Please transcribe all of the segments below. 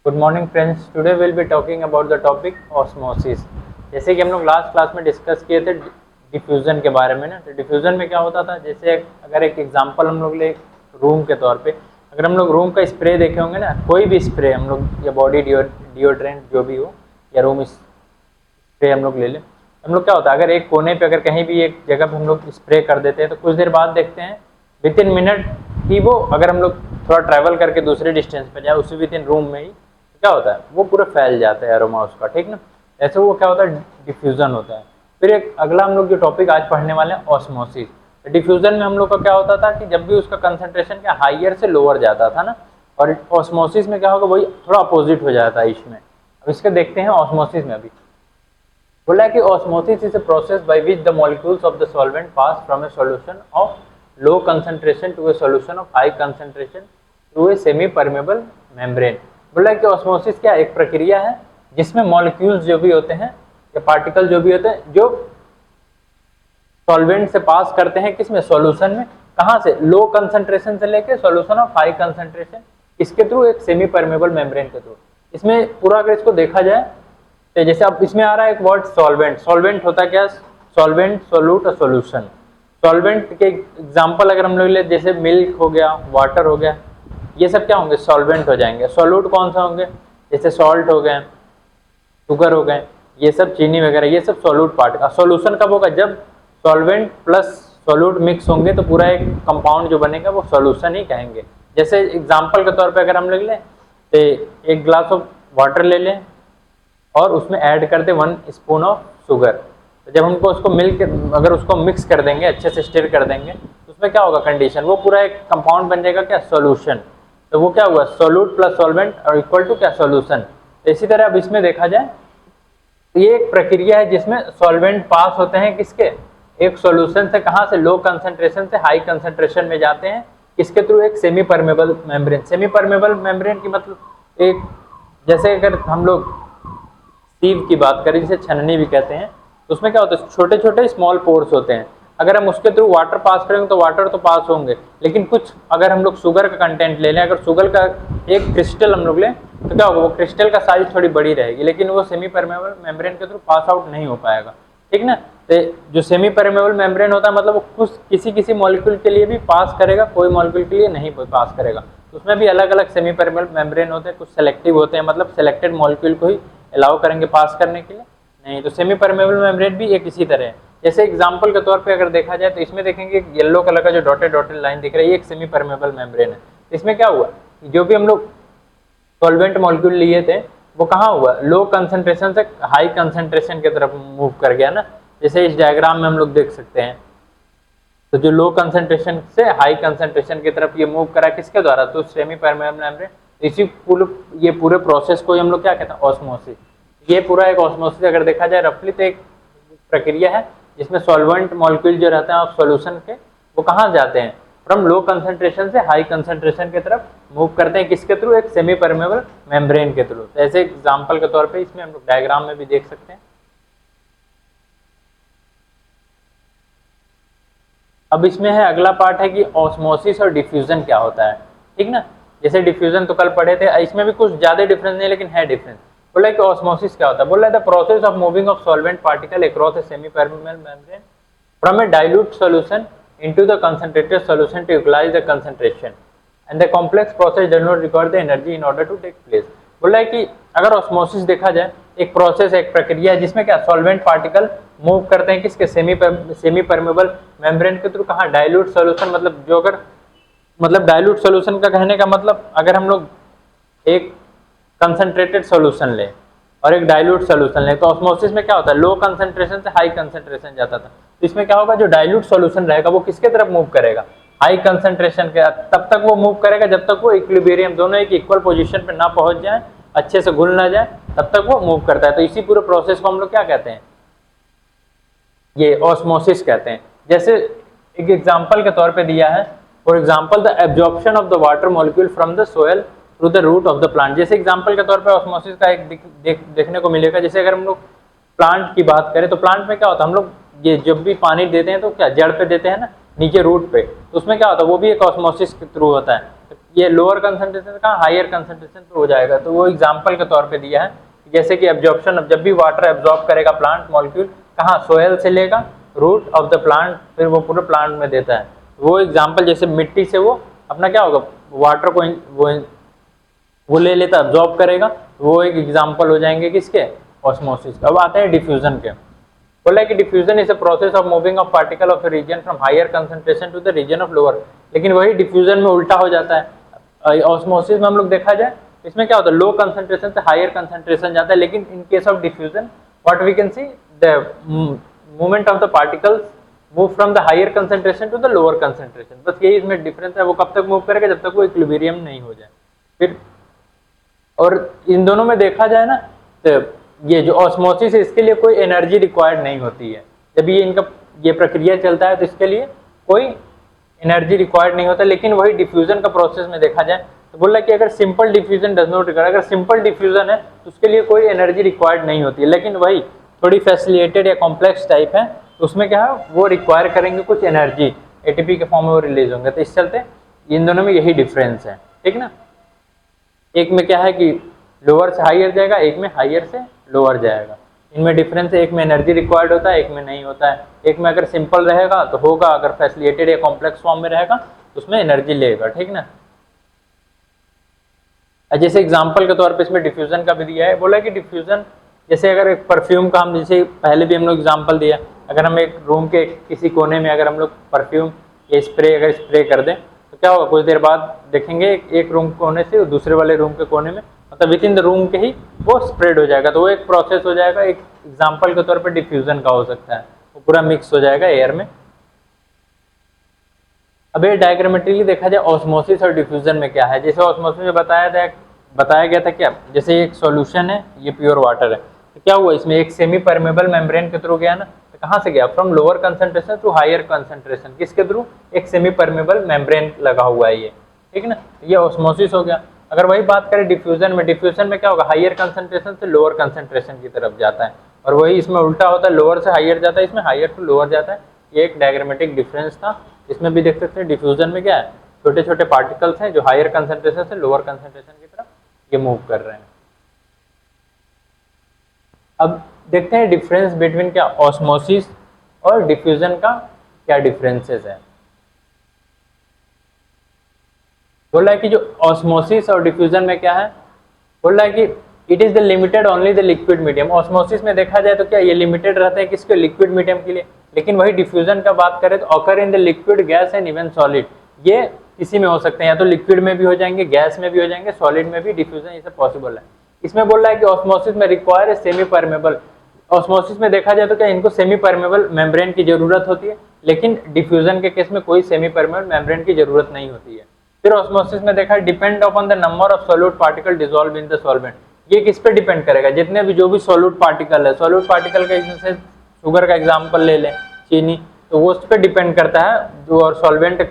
Good morning friends, today will be talking about the topic osmosis. जैसे कि हम लोग लास्ट क्लास में डिस्कस किए थे डिफ्यूज़न के बारे में ना, तो डिफ्यूज़न में क्या होता था, जैसे अगर एक एग्जांपल हम लोग ले रूम के तौर पे, अगर हम लोग रूम का स्प्रे देखे होंगे ना, कोई भी स्प्रे हम लोग या बॉडी डिओड्रेंट जो भी हो या रूम स्प्रे हम लोग ले लें, हम लोग क्या होता है अगर एक कोने पे अगर कहीं भी एक जगह पे हम लोग स्प्रे कर देते हैं तो कुछ देर बाद देखते हैं विद इन मिनट ही वो, अगर हम लोग थोड़ा ट्रैवल करके दूसरे डिस्टेंस पे जाए उसी विद इन रूम में ही क्या होता है वो पूरा फैल जाता है एरोमा उसका, ठीक ना। ऐसे वो क्या होता है डिफ्यूजन होता है। फिर एक अगला हम लोग जो टॉपिक आज पढ़ने वाले हैं ऑस्मोसिस। डिफ्यूजन में हम लोग का क्या होता था कि जब भी उसका कंसंट्रेशन क्या हाइयर से लोअर जाता था ना, और ऑस्मोसिस में क्या होगा वही थोड़ा अपोजिट हो जाता है इसमें। अब इसके देखते हैं ऑस्मोसिस में। अभी बोला है कि osmosis is a process by which the molecules of the solvent pass from a solution of low concentration to a solution of high concentration through a semi permeable membrane. बोला है कि ऑस्मोसिस क्या एक प्रक्रिया है जिसमें मॉलिक्यूल्स जो भी होते हैं या पार्टिकल जो भी होते हैं जो सॉल्वेंट से पास करते हैं किसमें, सॉल्यूशन में। कहाँ से, लो कंसंट्रेशन से लेके सॉल्यूशन ऑफ हाई कंसंट्रेशन, इसके थ्रू एक सेमी परमेबल मेम्ब्रेन के थ्रू। इसमें पूरा अगर इसको देखा जाए तो जैसे अब इसमें आ रहा है एक वर्ड सॉल्वेंट। सॉल्वेंट होता क्या, सॉल्वेंट, सोल्यूट और सॉल्यूशन। सॉल्वेंट के एग्जांपल अगर हम लोग ले, जैसे मिल्क हो गया, वाटर हो गया, ये सब क्या होंगे, सॉल्वेंट हो जाएंगे। सोल्यूट कौन सा होंगे, जैसे सॉल्ट हो गए, शुगर हो गए, ये सब चीनी वगैरह, ये सब सोल्यूट पार्ट का। सॉल्यूशन कब होगा, जब सॉल्वेंट प्लस सोल्यूट मिक्स होंगे तो पूरा एक कंपाउंड जो बनेगा वो सॉल्यूशन ही कहेंगे। जैसे एग्जांपल के तौर पे अगर हम लोग लें तो एक ग्लास ऑफ वाटर ले लें और उसमें ऐड कर दे 1 स्पून ऑफ शुगर। तो जब हमको उसको अगर उसको मिक्स कर देंगे, अच्छे से स्टिर कर देंगे, तो उसमें क्या होगा कंडीशन, वो पूरा एक कंपाउंड बन जाएगा क्या, सॉल्यूशन। तो वो क्या हुआ, सोल्यूट प्लस सॉल्वेंट और इक्वल टू क्या, सॉल्यूशन। तो इसी तरह अब इसमें देखा जाए तो ये एक प्रक्रिया है जिसमें सॉल्वेंट पास होते हैं किसके, एक सॉल्यूशन से, कहाँ से, लो कंसंट्रेशन से हाई कंसंट्रेशन में जाते हैं, किसके थ्रू, एक semi permeable membrane. Semi permeable membrane की मतलब एक, जैसे अगर हम लोग सीव की बात करें जिसे छननी भी कहते हैं, तो उसमें क्या होता है छोटे छोटे स्मॉल पोर्स होते हैं। अगर हम उसके थ्रू वाटर पास करेंगे तो वाटर तो पास होंगे, लेकिन कुछ अगर हम लोग शुगर का कंटेंट ले लें, अगर शुगर का एक क्रिस्टल हम लोग लें तो क्या होगा, वो क्रिस्टल का साइज थोड़ी बड़ी रहेगी, लेकिन वो सेमी परमेबल मेम्ब्रेन के थ्रू पास आउट नहीं हो पाएगा, ठीक ना। तो जो सेमी परमेबल मेम्ब्रेन होता है मतलब वो कुछ किसी मॉलिक्यूल के लिए भी पास करेगा, कोई मॉलिक्यूल के लिए नहीं पास करेगा। उसमें भी अलग अलग सेमी परमेबल मेम्ब्रेन होते हैं, कुछ सेलेक्टिव होते हैं, मतलब सेलेक्टेड मॉलिक्यूल को ही अलाउ करेंगे पास करने के लिए, नहीं तो सेमी परमेबल मेम्ब्रेन भी एक इसी तरह है। जैसे एग्जांपल के तौर पे अगर देखा जाए तो इसमें देखेंगे येलो कलर का जो डॉटेड डॉटेड लाइन दिख रहा है ये एक सेमी परमेबल मेम्ब्रेन है। इसमें क्या हुआ, जो भी हम लोग सॉल्वेंट मॉलिक्यूल लिए थे वो कहाँ हुआ, लो कंसंट्रेशन से हाई कंसंट्रेशन की तरफ मूव कर गया ना। जैसे इस डायग्राम में हम लोग देख सकते हैं, तो जो लो कंसंट्रेशन से हाई कंसंट्रेशन की तरफ ये मूव करा किसके द्वारा, तो सेमी परमेबल मेम्ब्रेन। इसी ये पूरे प्रोसेस को हम लोग क्या कहते हैं, ऑस्मोसिस। ये पूरा एक ऑस्मोसिस अगर देखा जाए रफली तो एक प्रक्रिया है जिसमें सॉल्वेंट मॉलिक्यूल जो रहते हैं ऑफ सॉल्यूशन के, वो कहाँ जाते हैं, फ्रॉम लो कंसंट्रेशन से हाई कंसंट्रेशन की तरफ मूव करते हैं, किसके थ्रू, एक सेमी परमेबल मेम्ब्रेन के थ्रू। ऐसे एग्जांपल के तौर पे इसमें हम लोग डायग्राम में भी देख सकते हैं। अब इसमें है अगला पार्ट है कि ऑस्मोसिस और डिफ्यूजन क्या होता है, ठीक ना। जैसे डिफ्यूजन तो कल पढ़े थे, इसमें भी कुछ ज्यादा डिफरेंस नहीं लेकिन है डिफरेंस। बोला कि ऑस्मोसिस क्या होता है, बोला the process of moving of solvent particle across A semi permeable membrane from A dilute solution into the concentrated solution to equalize the concentration and the complex process does not require the energy in order to take place। बोला है कि अगर osmosis देखा जाए एक process, एक प्रक्रिया है जिसमें क्या सॉल्वेंट पार्टिकल मूव करते हैं किसके, सेमी परमेबल मेम्ब्रेन के थ्रू, कहाँ, डाइल्यूट सॉल्यूशन। मतलब जो अगर मतलब डाइल्यूट सॉल्यूशन का कहने का मतलब अगर हम लोग एक कंसंट्रेटेड सॉल्यूशन लें और एक डाइल्यूट सॉल्यूशन लें तो ऑस्मोसिस में क्या होता है, लो कंसंट्रेशन से हाई कंसंट्रेशन जाता था। तो इसमें क्या होगा, जो डाइल्यूट सॉल्यूशन रहेगा वो किसके तरफ मूव करेगा, हाई कंसंट्रेशन के। तब तक वो मूव करेगा जब तक वो इक्विलिब्रियम, दोनों एक इक्वल पोजीशन पे ना पहुंच जाए, अच्छे से घुल ना जाए, तब तक वो मूव करता है। तो इसी पूरे प्रोसेस को हम लोग क्या कहते हैं, ये ऑस्मोसिस कहते हैं। जैसे एक एग्जांपल के तौर पे दिया है, for example the absorption of the water molecule from the soil through the root of the plant. जैसे एग्जांपल के तौर पे ऑस्मोसिस का एक देखने को मिलेगा। जैसे अगर हम लोग प्लांट की बात करें तो प्लांट में क्या होता है, हम लोग ये जब भी पानी देते हैं तो क्या जड़ पे देते हैं ना, नीचे रूट पे, तो उसमें क्या होता है वो भी एक ऑस्मोसिस के थ्रू होता है। तो ये लोअर कंसंट्रेशन कहाँ हायर कंसंट्रेशन पे हो जाएगा। तो वो एग्जांपल के तौर पे दिया है, जैसे कि एब्जॉर्प्शन, अब जब भी वाटर एब्जॉर्ब करेगा प्लांट मॉलिक्यूल कहाँ सोयल से लेगा रूट ऑफ द प्लांट, फिर वो पूरे प्लांट में देता है। वो एग्जाम्पल जैसे मिट्टी से वो अपना क्या होगा वाटर को वो ले लेता एब्जॉर्ब करेगा, वो एक एग्जाम्पल हो जाएंगे किसके ऑस्मोसिस। अब आते हैं डिफ्यूजन के। बोला कि diffusion is a process of moving of particle of region from higher concentration to the region of lower, लेकिन वही डिफ्यूजन में उल्टा हो जाता है। ऑस्मोसिस में हम लोग देखा जाए इसमें क्या होता है लो कंसंट्रेशन से हायर कंसंट्रेशन जाता है, लेकिन in case of diffusion what we can see the movement of the particles move from the higher concentration to the lower concentration, बस यही इसमें डिफरेंस है। वो कब तक मूव करेगा जब तक वो इक्विलिब्रियम नहीं हो जाए। फिर और इन दोनों में देखा जाए ना तो ये जो ऑस्मोसिस है इसके लिए कोई एनर्जी रिक्वायर्ड नहीं होती है। जब ये इनका ये प्रक्रिया चलता है तो इसके लिए कोई एनर्जी रिक्वायर्ड नहीं होता, लेकिन वही डिफ्यूजन का प्रोसेस में देखा जाए तो बोला कि अगर simple diffusion does not require, अगर सिंपल डिफ्यूजन है तो उसके लिए कोई एनर्जी रिक्वायर्ड नहीं होती है, लेकिन वही थोड़ी फैसिलिटेटेड या कॉम्प्लेक्स टाइप है तो उसमें क्या है वो रिक्वायर करेंगे कुछ एनर्जी, एटीपी के फॉर्म में वो रिलीज होंगे। तो इस चलते इन दोनों में यही डिफरेंस है, ठीक ना। एक में क्या है कि लोअर से हायर जाएगा, एक में हायर से लोअर जाएगा। इनमें डिफरेंस है, एक में एनर्जी रिक्वायर्ड होता है, एक में नहीं होता है। एक में अगर सिंपल रहेगा तो होगा, अगर फैसिलिटेटेड या कॉम्प्लेक्स फॉर्म में रहेगा तो उसमें एनर्जी लेगा, ठीक ना। जैसे एग्जांपल के तौर पे इसमें डिफ्यूजन का भी दिया है। बोला कि डिफ्यूजन जैसे अगर एक परफ्यूम का हम जैसे पहले भी हम लोग एग्जांपल दिया, अगर हम एक रूम के किसी कोने में अगर हम लोग परफ्यूम या स्प्रे अगर स्प्रे कर दें तो क्या होगा, कुछ देर बाद देखेंगे एक रूम कोने से दूसरे वाले रूम के कोने में, मतलब विद इन द रूम के ही वो स्प्रेड हो जाएगा। तो वो एक प्रोसेस हो जाएगा, एक एग्जाम्पल के तौर पर डिफ्यूजन का हो सकता है, वो पूरा मिक्स हो जाएगा एयर में। अब ये डायग्रामेटिकली देखा जाए ऑस्मोसिस और डिफ्यूजन में क्या है। जैसे ऑस्मोसिस में बताया गया था क्या, जैसे एक सॉल्यूशन है ये प्योर वाटर है, तो क्या हुआ इसमें एक सेमी परमेबल मेम्ब्रेन के थ्रू गया ना, तो कहाँ से गया from lower concentration to higher concentration, किसके थ्रू एक सेमी परमेबल मेम्ब्रेन लगा हुआ है ये, ठीक ना। ये ऑस्मोसिस हो गया। अगर वही बात करें डिफ्यूजन में क्या होगा हायर कंसंट्रेशन से लोअर कंसंट्रेशन की तरफ जाता है, और वही इसमें उल्टा होता है, लोअर से हायर जाता है, इसमें हायर टू लोअर जाता है। ये एक डायग्रामेटिक डिफरेंस था। इसमें भी देख सकते हैं डिफ्यूजन में क्या है छोटे छोटे पार्टिकल्स हैं जो हायर कंसंट्रेशन से लोअर कंसंट्रेशन की तरफ ये मूव कर रहे हैं। अब देखते हैं डिफरेंस बिटवीन क्या ऑस्मोसिस और डिफ्यूजन का क्या डिफरेंसेस है। बोल रहा है कि जो ऑस्मोसिस और डिफ्यूजन में क्या है, बोल रहा है कि it is the limited only the liquid medium. Osmosis में देखा जाए तो क्या ये लिमिटेड रहता है किसके लिक्विड मीडियम के लिए, लेकिन वही डिफ्यूजन का बात करें तो occur in the liquid gas and even solid, ये किसी में हो सकते हैं, या तो लिक्विड में भी हो जाएंगे, गैस में भी हो जाएंगे, सॉलिड में भी डिफ्यूजन ये सब पॉसिबल है। इसमें बोल रहा है कि ऑस्मोसिस में रिक्वायर है सेमी परमेबल। ऑस्मोसिस में देखा जाए तो क्या इनको सेमी परमेबल मेम्ब्रेन की जरूरत होती है, लेकिन डिफ्यूजन के केस में कोई सेमी परमेबल मेम्ब्रेन की जरूरत नहीं होती है। फिर ऑस्मोसिस में देखा depend upon the number of solute particle dissolve in the solvent, ये किस पे डिपेंड करेगा, जितने भी जो भी सॉल्यूट पार्टिकल है, सॉल्यूट पार्टिकल का जैसे शुगर का एग्जांपल ले लें, चीनी, तो वो उस पर डिपेंड करता है जो, और सॉल्वेंट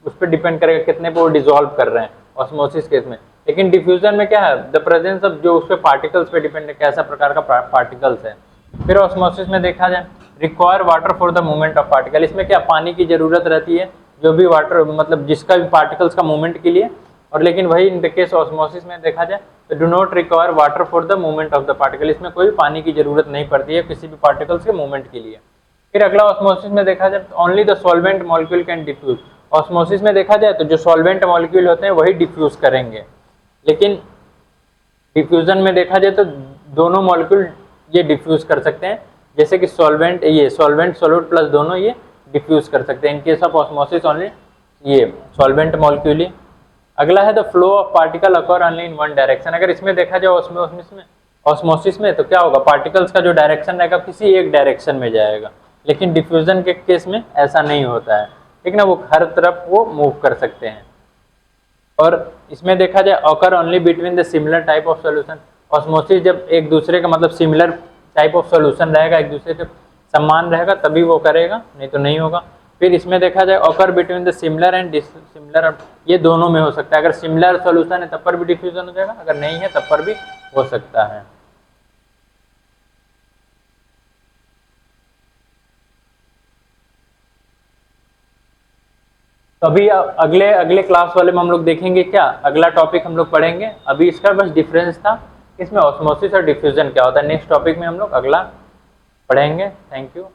उस पर डिपेंड करेगा कितने पे वो डिसॉल्व कर रहे हैं ऑस्मोसिस केस में। लेकिन डिफ्यूजन में क्या है द प्रेजेंस ऑफ जो उस पर पार्टिकल्स पे डिपेंड है कैसा प्रकार का पार्टिकल्स है। फिर ऑस्मोसिस में देखा जाए require water for the movement of particle, इसमें क्या पानी की जरूरत रहती है जो भी वाटर मतलब जिसका भी पार्टिकल्स का मूवमेंट के लिए, और लेकिन वही इन द केस ऑस्मोसिस में देखा जाए तो do not require water for the movement of the particle, इसमें कोई पानी की जरूरत नहीं पड़ती है किसी भी पार्टिकल्स के मूवमेंट के लिए। फिर अगला ऑस्मोसिस में देखा जाए only the solvent molecule can diffuse, osmosis में देखा जाए तो जो सॉल्वेंट मॉलिक्यूल होते हैं वही डिफ्यूज करेंगे, लेकिन डिफ्यूजन में देखा जाए तो दोनों मॉलिक्यूल ये डिफ्यूज कर सकते हैं, जैसे कि सॉल्वेंट ये सॉल्वेंट सॉल्यूट प्लस दोनों ये डिफ्यूज कर सकते हैं। इन केस ऑफ ऑस्मोसिस ओनली ये सॉल्वेंट मॉलिक्यूल ही। अगला है the flow of particle occur only in one direction, अगर इसमें देखा जाए ऑस्मोसिस में तो क्या होगा पार्टिकल्स का जो डायरेक्शन रहेगा किसी एक डायरेक्शन में जाएगा, लेकिन डिफ्यूजन के केस में ऐसा नहीं होता है, ठीक ना, वो हर तरफ वो मूव कर सकते हैं। और इसमें देखा जाए occur only between the similar type of solution, osmosis जब एक दूसरे का मतलब सिमिलर टाइप ऑफ सॉल्यूशन रहेगा, एक दूसरे के समान रहेगा तभी वो करेगा, नहीं तो नहीं होगा। फिर इसमें देखा जाए occur between the similar and dissimilar, ये दोनों में हो सकता है, अगर सिमिलर सॉल्यूशन है तब पर भी डिफ्यूजन हो जाएगा, अगर नहीं है तब पर भी हो सकता है। तो अभी अगले अगले क्लास वाले में हम लोग देखेंगे क्या, अगला टॉपिक हम लोग पढ़ेंगे। अभी इसका बस डिफरेंस था इसमें ऑस्मोसिस और डिफ्यूजन क्या होता है। नेक्स्ट टॉपिक में हम लोग अगला पढ़ेंगे। Thank you.